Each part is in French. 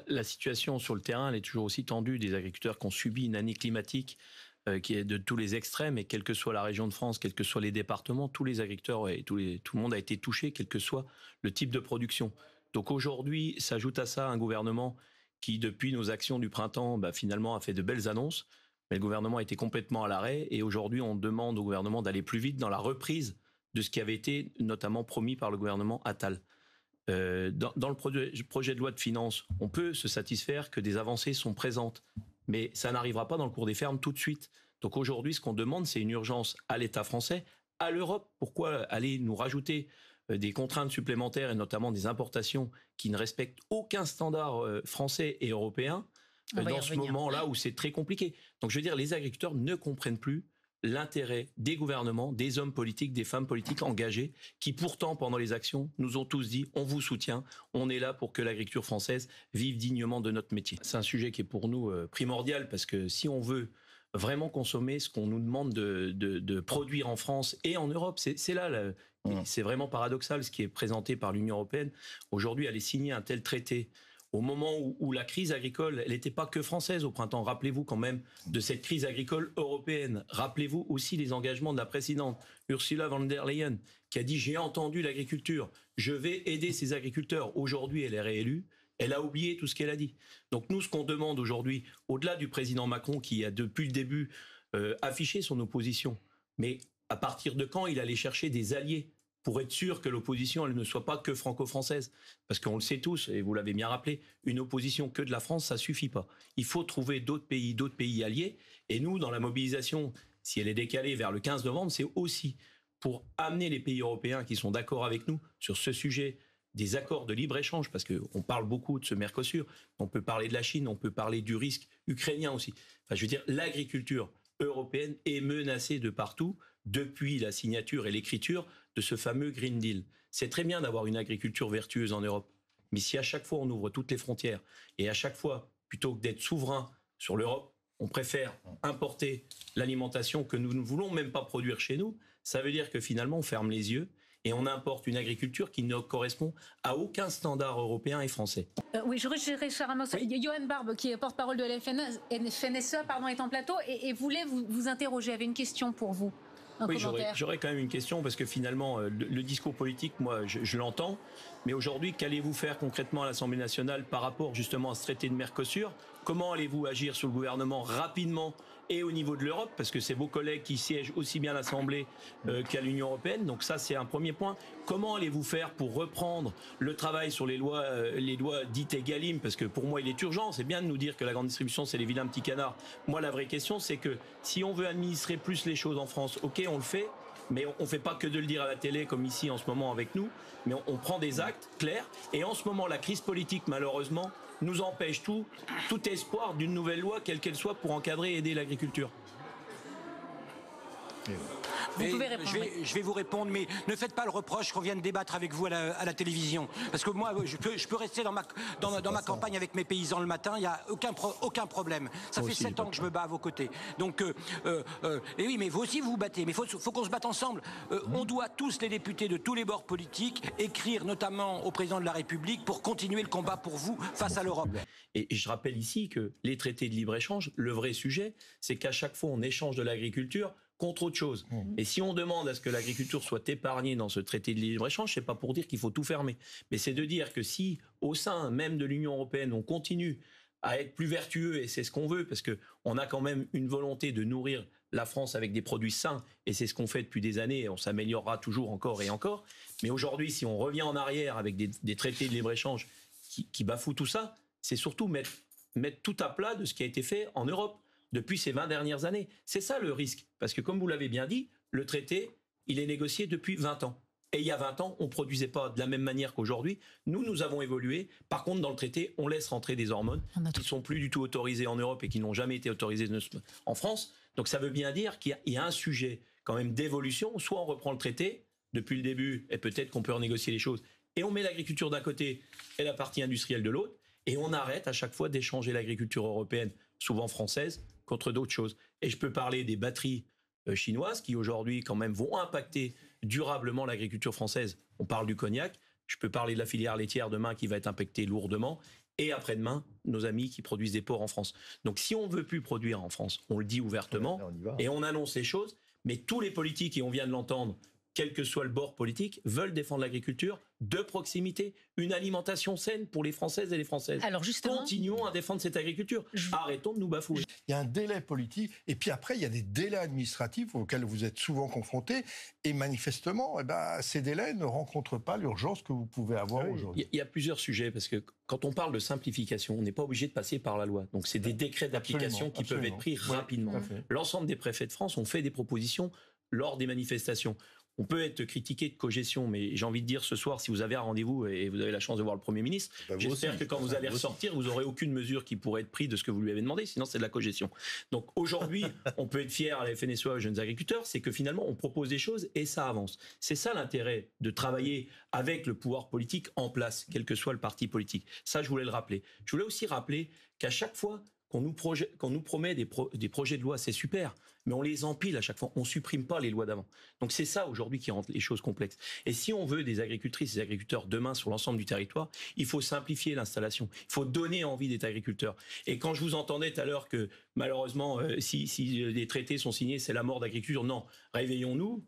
La situation sur le terrain, elle est toujours aussi tendue. Des agriculteurs qui ont subi une année climatique qui est de tous les extrêmes, et quelle que soit la région de France, quels que soient les départements, tous les agriculteurs et tout le monde a été touché, quel que soit le type de production. Donc aujourd'hui, s'ajoute à ça un gouvernement qui, depuis nos actions du printemps, finalement a fait de belles annonces. Mais le gouvernement a été complètement à l'arrêt, et aujourd'hui, on demande au gouvernement d'aller plus vite dans la reprise de ce qui avait été notamment promis par le gouvernement Attal. Dans le projet de loi de finances, on peut se satisfaire que des avancées sont présentes, mais ça n'arrivera pas dans le cours des fermes tout de suite. Donc aujourd'hui, ce qu'on demande, c'est une urgence à l'État français, à l'Europe. Pourquoi aller nous rajouter des contraintes supplémentaires, et notamment des importations qui ne respectent aucun standard français et européen dans ce moment-là où c'est très compliqué. Donc je veux dire, les agriculteurs ne comprennent plus l'intérêt des gouvernements, des hommes politiques, des femmes politiques engagées, qui pourtant, pendant les actions, nous ont tous dit « on vous soutient, on est là pour que l'agriculture française vive dignement de notre métier ». C'est un sujet qui est pour nous primordial, parce que si on veut vraiment consommer ce qu'on nous demande de produire en France et en Europe, c'est là, c'est vraiment paradoxal ce qui est présenté par l'Union européenne. Aujourd'hui, aller signer un tel traité au moment où la crise agricole, elle n'était pas que française au printemps. Rappelez-vous quand même de cette crise agricole européenne. Rappelez-vous aussi les engagements de la présidente Ursula von der Leyen, qui a dit « j'ai entendu l'agriculture, je vais aider ces agriculteurs ». Aujourd'hui, elle est réélue. Elle a oublié tout ce qu'elle a dit. Donc nous, ce qu'on demande aujourd'hui, au-delà du président Macron qui a depuis le début affiché son opposition, mais à partir de quand il allait chercher des alliés pour être sûr que l'opposition, elle ne soit pas que franco-française. Parce qu'on le sait tous, et vous l'avez bien rappelé, une opposition que de la France, ça suffit pas. Il faut trouver d'autres pays alliés. Et nous, dans la mobilisation, si elle est décalée vers le 15 novembre, c'est aussi pour amener les pays européens qui sont d'accord avec nous sur ce sujet des accords de libre-échange, parce qu'on parle beaucoup de ce Mercosur, on peut parler de la Chine, on peut parler du risque ukrainien aussi. Enfin, je veux dire, l'agriculture européenne est menacée de partout depuis la signature et l'écriture de ce fameux Green Deal. C'est très bien d'avoir une agriculture vertueuse en Europe, mais si à chaque fois on ouvre toutes les frontières et à chaque fois, plutôt que d'être souverain sur l'Europe, on préfère importer l'alimentation que nous ne voulons même pas produire chez nous, ça veut dire que finalement on ferme les yeux et on importe une agriculture qui ne correspond à aucun standard européen et français. Oui, Richard Amos, Johan Barbe, qui est porte-parole de la FNSE, est en plateau et voulait vous interroger, avait une question pour vous. Oui, j'aurais quand même une question, parce que finalement, le discours politique, moi, je l'entends. Mais aujourd'hui, qu'allez-vous faire concrètement à l'Assemblée nationale par rapport justement à ce traité de Mercosur? Comment allez-vous agir sur le gouvernement rapidement et au niveau de l'Europe? Parce que c'est vos collègues qui siègent aussi bien à l'Assemblée qu'à l'Union européenne. Donc ça, c'est un premier point. Comment allez-vous faire pour reprendre le travail sur les lois dites Egalim? Parce que pour moi, il est urgent. C'est bien de nous dire que la grande distribution, c'est les vilains petits canards. Moi, la vraie question, c'est que si on veut administrer plus les choses en France, ok, on le fait. Mais on ne fait pas que de le dire à la télé, comme ici en ce moment avec nous, mais on prend des actes clairs. Et en ce moment, la crise politique, malheureusement, nous empêche tout espoir d'une nouvelle loi, quelle qu'elle soit, pour encadrer et aider l'agriculture. Je vais vous répondre, mais ne faites pas le reproche qu'on vienne débattre avec vous à la télévision. Parce que moi, je peux rester dans ma campagne avec mes paysans le matin, il n'y a aucun problème. Ça fait 7 ans que je me bats à vos côtés. Donc, et oui, mais vous aussi vous vous battez, mais il faut qu'on se batte ensemble. On doit tous, les députés de tous les bords politiques, écrire notamment au président de la République pour continuer le combat pour vous face à l'Europe. Et je rappelle ici que les traités de libre-échange, le vrai sujet, c'est qu'à chaque fois on échange de l'agriculture contre autre chose. Et si on demande à ce que l'agriculture soit épargnée dans ce traité de libre-échange, c'est pas pour dire qu'il faut tout fermer. Mais c'est de dire que si, au sein même de l'Union européenne, on continue à être plus vertueux, et c'est ce qu'on veut, parce que on a quand même une volonté de nourrir la France avec des produits sains, et c'est ce qu'on fait depuis des années, et on s'améliorera toujours encore et encore. Mais aujourd'hui, si on revient en arrière avec des traités de libre-échange qui bafouent tout ça, c'est surtout mettre tout à plat de ce qui a été fait en Europe depuis ces 20 dernières années. C'est ça le risque. Parce que comme vous l'avez bien dit, le traité, il est négocié depuis 20 ans. Et il y a 20 ans, on ne produisait pas de la même manière qu'aujourd'hui. Nous avons évolué. Par contre, dans le traité, on laisse rentrer des hormones qui ne sont plus du tout autorisées en Europe et qui n'ont jamais été autorisées en France. Donc ça veut bien dire qu'il y a un sujet quand même d'évolution. Soit on reprend le traité depuis le début, et peut-être qu'on peut renégocier les choses, et on met l'agriculture d'un côté et la partie industrielle de l'autre, et on arrête à chaque fois d'échanger l'agriculture européenne, souvent française, contre d'autres choses. Et je peux parler des batteries chinoises qui aujourd'hui quand même vont impacter durablement l'agriculture française. On parle du cognac, je peux parler de la filière laitière demain qui va être impactée lourdement. et après-demain, nos amis qui produisent des porcs en France. Donc si on ne veut plus produire en France, on le dit ouvertement, et on annonce les choses, mais tous les politiques, et on vient de l'entendre, quel que soit le bord politique, veulent défendre l'agriculture de proximité, une alimentation saine pour les Françaises et les Françaises. Alors justement, continuons à défendre cette agriculture. Arrêtons de nous bafouer. Il y a un délai politique, et puis après, il y a des délais administratifs auxquels vous êtes souvent confrontés, et manifestement, ces délais ne rencontrent pas l'urgence que vous pouvez avoir aujourd'hui. Il y a plusieurs sujets, parce que quand on parle de simplification, on n'est pas obligé de passer par la loi. Donc c'est des décrets d'application qui peuvent être pris rapidement. L'ensemble des préfets de France ont fait des propositions lors des manifestations. On peut être critiqué de cogestion, mais j'ai envie de dire ce soir, si vous avez un rendez-vous et vous avez la chance de voir le Premier ministre, j'espère que quand vous allez ressortir, vous n'aurez aucune mesure qui pourrait être prise de ce que vous lui avez demandé, sinon c'est de la cogestion. Donc aujourd'hui, on peut être fier à la FNSEA, aux jeunes agriculteurs, c'est que finalement on propose des choses et ça avance. C'est ça l'intérêt de travailler avec le pouvoir politique en place, quel que soit le parti politique. Ça, je voulais le rappeler. Je voulais aussi rappeler qu'à chaque fois qu'on nous promet des projets de loi, c'est super, mais on les empile à chaque fois, on supprime pas les lois d'avant. Donc c'est ça aujourd'hui qui rend les choses complexes. Et si on veut des agricultrices et des agriculteurs demain sur l'ensemble du territoire, il faut simplifier l'installation, il faut donner envie d'être agriculteur. Et quand je vous entendais tout à l'heure que malheureusement, si les traités sont signés, c'est la mort d'agriculture, non, réveillons-nous,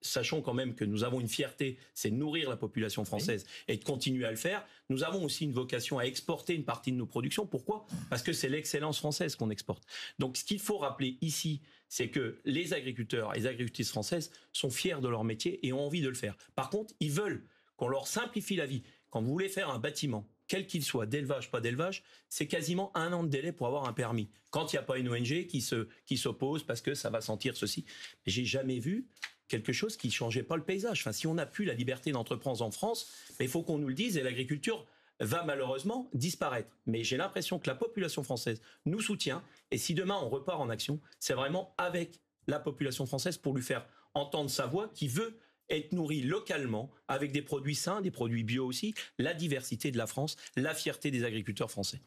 sachons quand même que nous avons une fierté, c'est de nourrir la population française et de continuer à le faire. Nous avons aussi une vocation à exporter une partie de nos productions. Pourquoi ? Parce que c'est l'excellence française qu'on exporte. Donc ce qu'il faut rappeler ici, c'est que les agriculteurs et les agricultrices françaises sont fiers de leur métier et ont envie de le faire. Par contre, ils veulent qu'on leur simplifie la vie. Quand vous voulez faire un bâtiment, quel qu'il soit, d'élevage, pas d'élevage, c'est quasiment 1 an de délai pour avoir un permis. Quand il n'y a pas une ONG qui s'oppose parce que ça va sentir ceci. Mais j'ai jamais vu quelque chose qui changeait pas le paysage. Enfin, si on n'a plus la liberté d'entreprendre en France, il faut qu'on nous le dise et l'agriculture va malheureusement disparaître. Mais j'ai l'impression que la population française nous soutient et si demain on repart en action, c'est vraiment avec la population française pour lui faire entendre sa voix qui veut être nourrie localement avec des produits sains, des produits bio aussi, la diversité de la France, la fierté des agriculteurs français.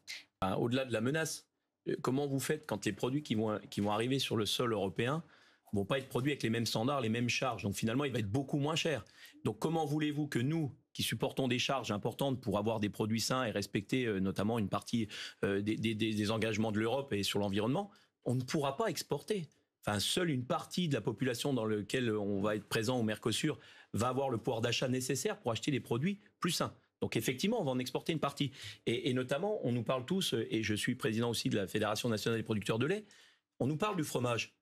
Au-delà de la menace, comment vous faites quand les produits qui vont arriver sur le sol européen vont pas être produits avec les mêmes standards, les mêmes charges. Donc finalement, il va être beaucoup moins cher. Donc comment voulez-vous que nous, qui supportons des charges importantes pour avoir des produits sains et respecter notamment une partie des engagements de l'Europe et sur l'environnement, on ne pourra pas exporter. Enfin, seule une partie de la population dans laquelle on va être présent au Mercosur va avoir le pouvoir d'achat nécessaire pour acheter des produits plus sains. Donc effectivement, on va en exporter une partie. Et notamment, on nous parle tous, et je suis président aussi de la Fédération nationale des producteurs de lait, on nous parle du fromage.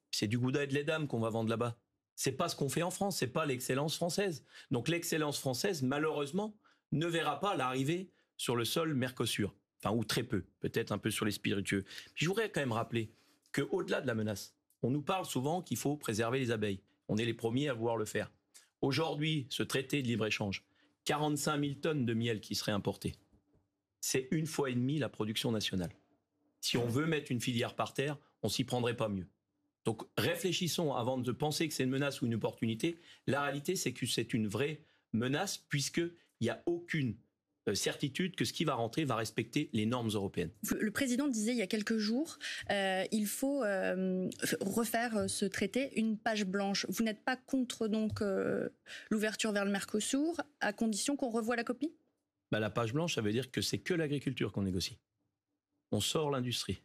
C'est du Gouda et de lait d'âme qu'on va vendre là-bas. C'est pas ce qu'on fait en France, c'est pas l'excellence française. Donc l'excellence française, malheureusement, ne verra pas l'arrivée sur le sol Mercosur. Enfin, ou très peu, peut-être un peu sur les spiritueux. Puis je voudrais quand même rappeler qu'au-delà de la menace, on nous parle souvent qu'il faut préserver les abeilles. On est les premiers à vouloir le faire. Aujourd'hui, ce traité de libre-échange, 45 000 tonnes de miel qui seraient importées. C'est 1,5 fois la production nationale. Si on veut mettre une filière par terre, on s'y prendrait pas mieux. Donc réfléchissons avant de penser que c'est une menace ou une opportunité. La réalité, c'est que c'est une vraie menace puisqu'il n'y a aucune certitude que ce qui va rentrer va respecter les normes européennes. Le président disait il y a quelques jours, il faut refaire ce traité une page blanche. Vous n'êtes pas contre donc l'ouverture vers le Mercosur, à condition qu'on revoie la copie ? La page blanche, ça veut dire que c'est que l'agriculture qu'on négocie. On sort l'industrie,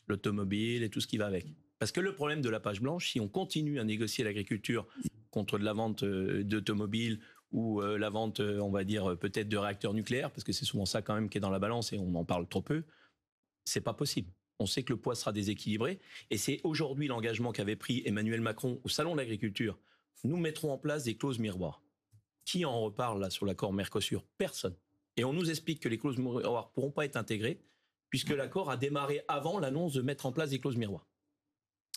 l'automobile et tout ce qui va avec. Parce que le problème de la page blanche, si on continue à négocier l'agriculture contre de la vente d'automobiles ou la vente, on va dire, peut-être de réacteurs nucléaires, parce que c'est souvent ça quand même qui est dans la balance et on en parle trop peu, c'est pas possible. On sait que le poids sera déséquilibré et c'est aujourd'hui l'engagement qu'avait pris Emmanuel Macron au Salon de l'Agriculture. Nous mettrons en place des clauses miroirs. Qui en reparle là sur l'accord Mercosur ? Personne. Et on nous explique que les clauses miroirs ne pourront pas être intégrées puisque l'accord a démarré avant l'annonce de mettre en place des clauses miroirs.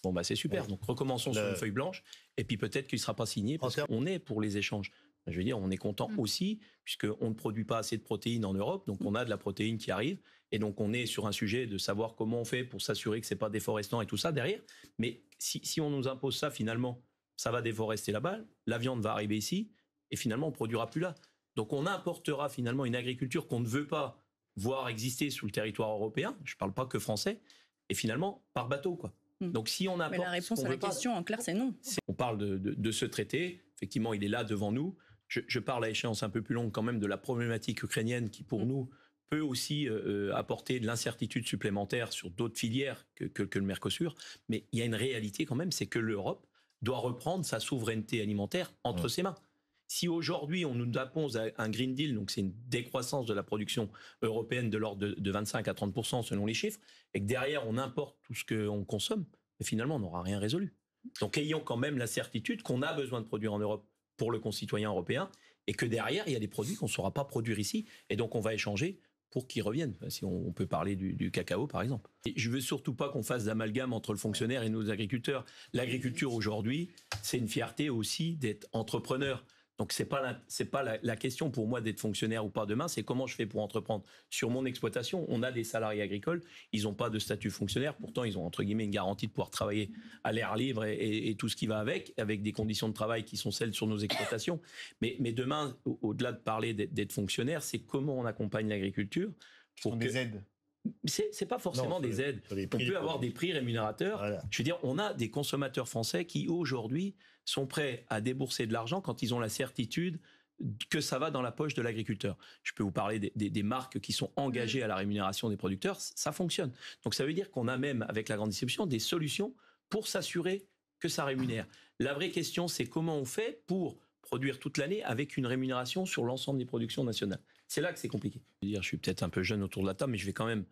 Bon, c'est super. Donc, recommençons sur une feuille blanche. Et puis, peut-être qu'il ne sera pas signé parce qu'on est pour les échanges. Je veux dire, on est content aussi puisqu'on ne produit pas assez de protéines en Europe. Donc, on a de la protéine qui arrive. Et donc, on est sur un sujet de savoir comment on fait pour s'assurer que ce n'est pas déforestant et tout ça derrière. Mais si on nous impose ça, finalement, ça va déforester là-bas. La viande va arriver ici. Et finalement, on ne produira plus là. Donc, on importera finalement une agriculture qu'on ne veut pas voir exister sous le territoire européen. Je ne parle pas que français. Et finalement, par bateau, quoi. Donc si on apporte, mais la réponse à la question en clair c'est non. On parle de ce traité, effectivement il est là devant nous. Je parle à échéance un peu plus longue quand même de la problématique ukrainienne qui pour nous peut aussi apporter de l'incertitude supplémentaire sur d'autres filières que le Mercosur. Mais il y a une réalité quand même, c'est que l'Europe doit reprendre sa souveraineté alimentaire entre ses mains. Si aujourd'hui on nous impose un Green Deal, donc c'est une décroissance de la production européenne de l'ordre de 25 à 30% selon les chiffres, et que derrière on importe tout ce qu'on consomme, et finalement on n'aura rien résolu. Donc ayons quand même la certitude qu'on a besoin de produire en Europe pour le concitoyen européen, et que derrière il y a des produits qu'on ne saura pas produire ici, et donc on va échanger pour qu'ils reviennent. Si on peut parler du cacao, par exemple. Et je veux surtout pas qu'on fasse d'amalgame entre le fonctionnaire et nos agriculteurs. L'agriculture aujourd'hui, c'est une fierté aussi d'être entrepreneur. Donc c'est pas la question pour moi d'être fonctionnaire ou pas demain, c'est comment je fais pour entreprendre. Sur mon exploitation, on a des salariés agricoles, ils n'ont pas de statut fonctionnaire, pourtant ils ont entre guillemets une garantie de pouvoir travailler à l'air libre et tout ce qui va avec des conditions de travail qui sont celles sur nos exploitations. Mais demain, au-delà de parler d'être fonctionnaire, c'est comment on accompagne l'agriculture pour des aides. C'est pas forcément des aides. On peut avoir des prix rémunérateurs. Voilà. Je veux dire, on a des consommateurs français qui aujourd'hui sont prêts à débourser de l'argent quand ils ont la certitude que ça va dans la poche de l'agriculteur. Je peux vous parler des marques qui sont engagées à la rémunération des producteurs. Ça fonctionne. Donc ça veut dire qu'on a même, avec la grande distribution, des solutions pour s'assurer que ça rémunère. La vraie question, c'est comment on fait pour produire toute l'année avec une rémunération sur l'ensemble des productions nationales. C'est là que c'est compliqué. Je suis peut-être un peu jeune autour de la table, mais je vais quand même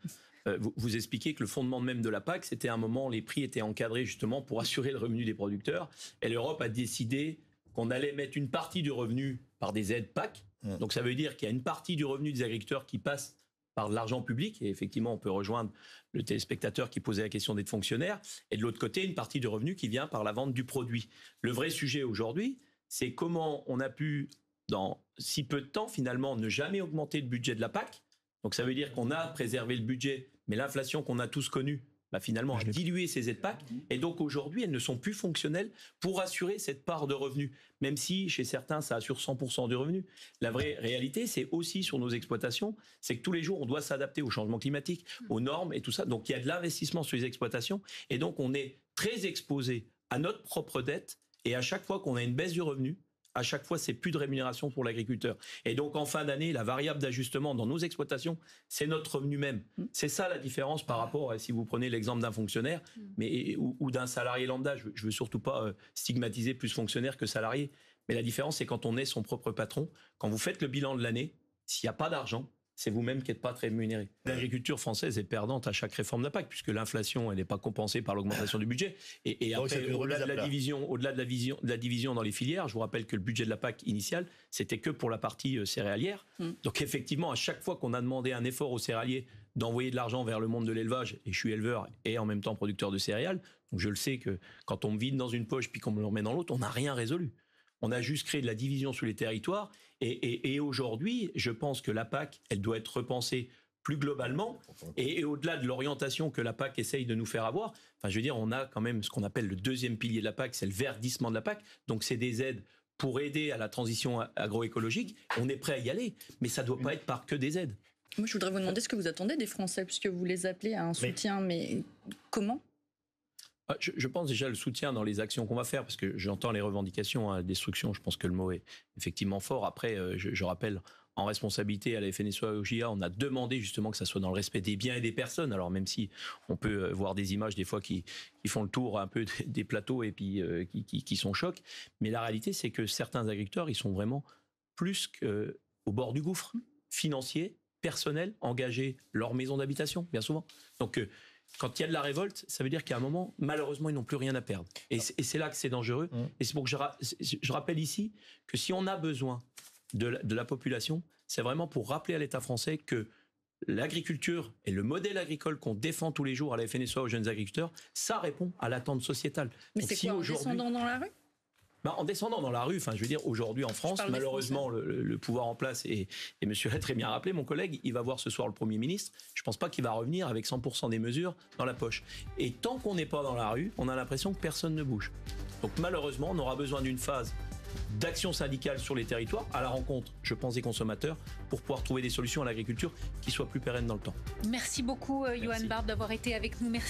vous expliquer que le fondement même de la PAC, c'était un moment où les prix étaient encadrés justement pour assurer le revenu des producteurs. Et l'Europe a décidé qu'on allait mettre une partie du revenu par des aides PAC. Donc ça veut dire qu'il y a une partie du revenu des agriculteurs qui passe par de l'argent public. Et effectivement, on peut rejoindre le téléspectateur qui posait la question d'être fonctionnaire. Et de l'autre côté, une partie du revenu qui vient par la vente du produit. Le vrai sujet aujourd'hui, c'est comment on a pu, dans si peu de temps, finalement, ne jamais augmenter le budget de la PAC. Donc ça veut dire qu'on a préservé le budget, mais l'inflation qu'on a tous connue, finalement, a dilué ces aides PAC. Et donc aujourd'hui, elles ne sont plus fonctionnelles pour assurer cette part de revenus. Même si, chez certains, ça assure 100% du revenu. La vraie réalité, c'est aussi sur nos exploitations, c'est que tous les jours, on doit s'adapter au changement climatique, aux normes et tout ça. Donc il y a de l'investissement sur les exploitations. Et donc on est très exposé à notre propre dette. Et à chaque fois qu'on a une baisse du revenu, à chaque fois, c'est plus de rémunération pour l'agriculteur. Et donc, en fin d'année, la variable d'ajustement dans nos exploitations, c'est notre revenu même. C'est ça la différence par rapport, si vous prenez l'exemple d'un fonctionnaire ou d'un salarié lambda. Je veux surtout pas stigmatiser plus fonctionnaire que salarié. Mais la différence, c'est quand on est son propre patron. Quand vous faites le bilan de l'année, s'il n'y a pas d'argent, c'est vous-même qui n'êtes pas très rémunéré. L'agriculture française est perdante à chaque réforme de la PAC, puisque l'inflation, elle n'est pas compensée par l'augmentation du budget. Et après, au-delà de la division dans les filières, je vous rappelle que le budget de la PAC initial, c'était que pour la partie céréalière. Donc effectivement, à chaque fois qu'on a demandé un effort aux céréaliers d'envoyer de l'argent vers le monde de l'élevage, et je suis éleveur et en même temps producteur de céréales, donc je le sais que quand on me vide dans une poche puis qu'on me le remet dans l'autre, on n'a rien résolu. On a juste créé de la division sur les territoires. Et aujourd'hui, je pense que la PAC, elle doit être repensée plus globalement. Et au-delà de l'orientation que la PAC essaye de nous faire avoir, je veux dire, on a quand même ce qu'on appelle le deuxième pilier de la PAC, c'est le verdissement de la PAC. Donc, c'est des aides pour aider à la transition agroécologique. On est prêt à y aller, mais ça ne doit pas être par que des aides. Moi, je voudrais vous demander ce que vous attendez des Français, puisque vous les appelez à un soutien, mais comment ? Je pense déjà le soutien dans les actions qu'on va faire, parce que j'entends les revendications à la destruction, je pense que le mot est effectivement fort. Après, je rappelle, en responsabilité à la FNSEA et au JA, on a demandé justement que ça soit dans le respect des biens et des personnes. Alors même si on peut voir des images des fois qui font le tour un peu des plateaux et puis qui sont chocs, mais la réalité c'est que certains agriculteurs, ils sont vraiment plus qu'au bord du gouffre, financier, personnel, engagés leur maison d'habitation, bien souvent. Donc quand il y a de la révolte, ça veut dire qu'à un moment, malheureusement, ils n'ont plus rien à perdre. Et c'est là que c'est dangereux. Et c'est pour que je rappelle ici que si on a besoin de la population, c'est vraiment pour rappeler à l'État français que l'agriculture et le modèle agricole qu'on défend tous les jours à la FNSEA aux jeunes agriculteurs, ça répond à l'attente sociétale. Mais donc, c'est quoi, en descendant dans la rue ? En descendant dans la rue, je veux dire, aujourd'hui en France, malheureusement, le pouvoir en place, et M. Lay très bien rappelé, mon collègue, il va voir ce soir le Premier ministre, je ne pense pas qu'il va revenir avec 100% des mesures dans la poche. Et tant qu'on n'est pas dans la rue, on a l'impression que personne ne bouge. Donc malheureusement, on aura besoin d'une phase d'action syndicale sur les territoires, à la rencontre, je pense, des consommateurs, pour pouvoir trouver des solutions à l'agriculture qui soient plus pérennes dans le temps. Merci beaucoup, Yohann Barbe, d'avoir été avec nous. Merci.